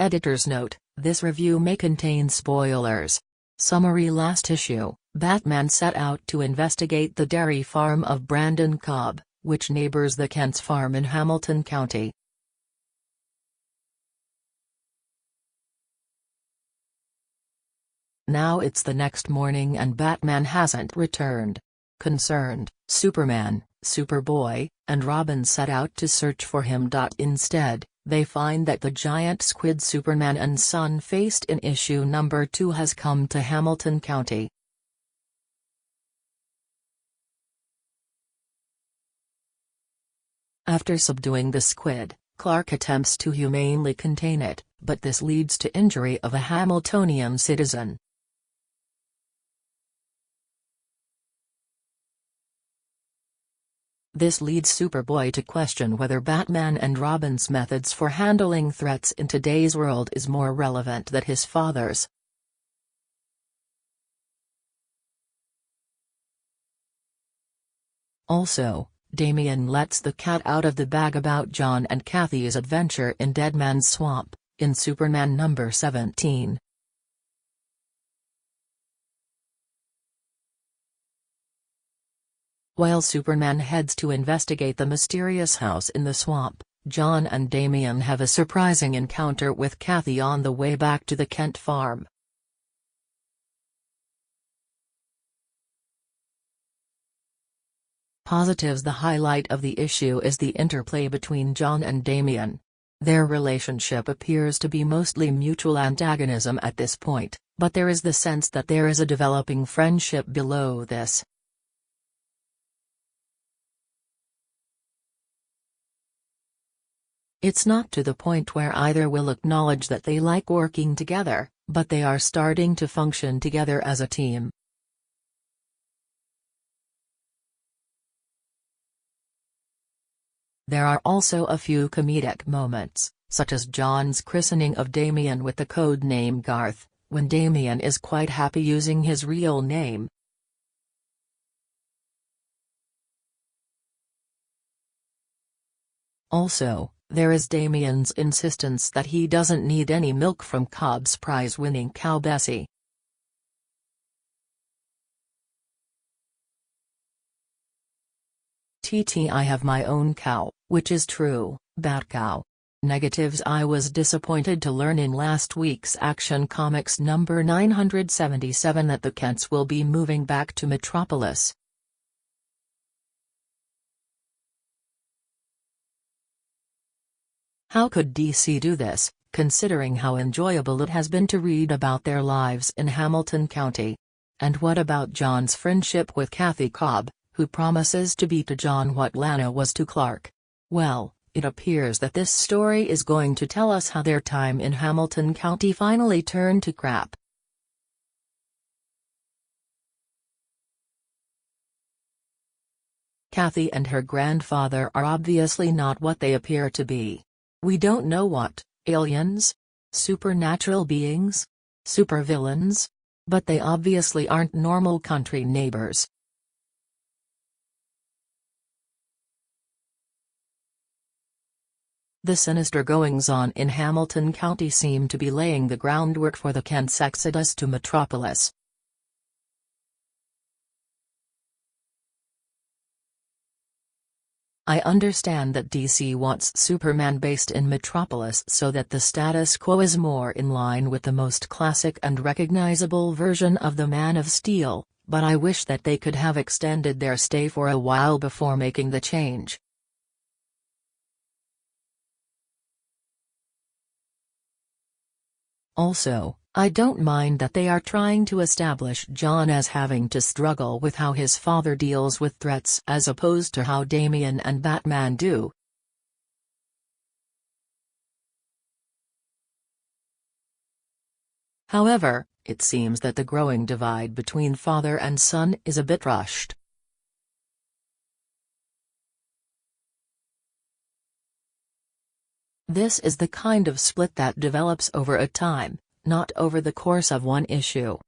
Editor's note: this review may contain spoilers. Summary: last issue, Batman set out to investigate the dairy farm of Branden Cobb, which neighbors the Kent's farm in Hamilton County. Now it's the next morning and Batman hasn't returned. Concerned, Superman, Superboy, and Robin set out to search for him. Instead, they find that the giant squid Superman and Son faced in issue number 2 has come to Hamilton County. After subduing the squid, Clark attempts to humanely contain it, but this leads to injury of a Hamiltonian citizen. This leads Superboy to question whether Batman and Robin's methods for handling threats in today's world is more relevant than his father's. Also, Damian lets the cat out of the bag about Jon and Kathy's adventure in Deadman's swamp, in Superman number 17. While Superman heads to investigate the mysterious house in the swamp, Jon and Damian have a surprising encounter with Kathy on the way back to the Kent farm. Positives: the highlight of the issue is the interplay between Jon and Damian. Their relationship appears to be mostly mutual antagonism at this point, but there is the sense that there is a developing friendship below this. It's not to the point where either will acknowledge that they like working together, but they are starting to function together as a team. There are also a few comedic moments, such as Jon's christening of Damian with the code name Garth, when Damian is quite happy using his real name. Also, there is Damian's insistence that he doesn't need any milk from Cobb's prize-winning cow Bessie. I have my own cow, which is true, Batcow. Negatives: I was disappointed to learn in last week's Action Comics number 977 that the Kents will be moving back to Metropolis. How could DC do this, considering how enjoyable it has been to read about their lives in Hamilton County? And what about Jon's friendship with Kathy Cobb, who promises to be to Jon what Lana was to Clark? Well, it appears that this story is going to tell us how their time in Hamilton County finally turned to crap. Kathy and her grandfather are obviously not what they appear to be. We don't know what, aliens? Supernatural beings? Supervillains? But they obviously aren't normal country neighbors. The sinister goings-on in Hamilton County seem to be laying the groundwork for the Kents' exodus to Metropolis. I understand that DC wants Superman based in Metropolis so that the status quo is more in line with the most classic and recognizable version of the Man of Steel, but I wish that they could have extended their stay for a while before making the change. Also, I don't mind that they are trying to establish Jon as having to struggle with how his father deals with threats as opposed to how Damian and Batman do. However, it seems that the growing divide between father and son is a bit rushed. This is the kind of split that develops over a time, not over the course of one issue.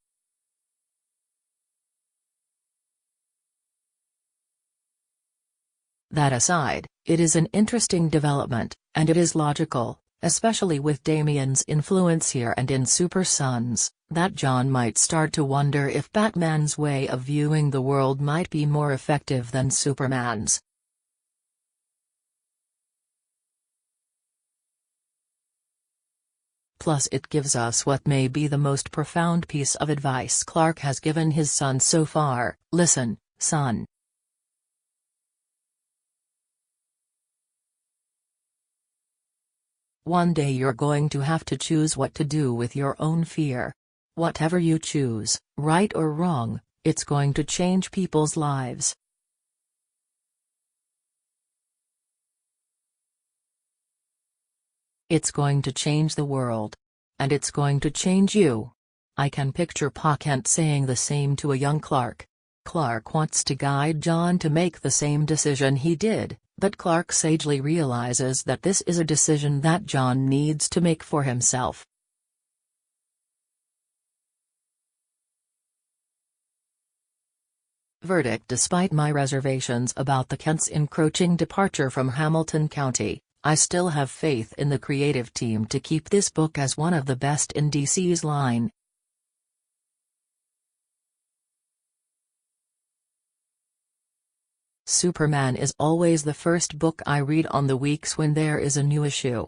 That aside, it is an interesting development, and it is logical, especially with Damian's influence here and in Super Sons, that Jon might start to wonder if Batman's way of viewing the world might be more effective than Superman's. Plus it gives us what may be the most profound piece of advice Clark has given his son so far: listen, son. One day you're going to have to choose what to do with your own fear. Whatever you choose, right or wrong, it's going to change people's lives. It's going to change the world. And it's going to change you. I can picture Pa Kent saying the same to a young Clark. Clark wants to guide Jon to make the same decision he did, but Clark sagely realizes that this is a decision that Jon needs to make for himself. Verdict: despite my reservations about the Kents' encroaching departure from Hamilton County, I still have faith in the creative team to keep this book as one of the best in DC's line. Superman is always the first book I read on the weeks when there is a new issue.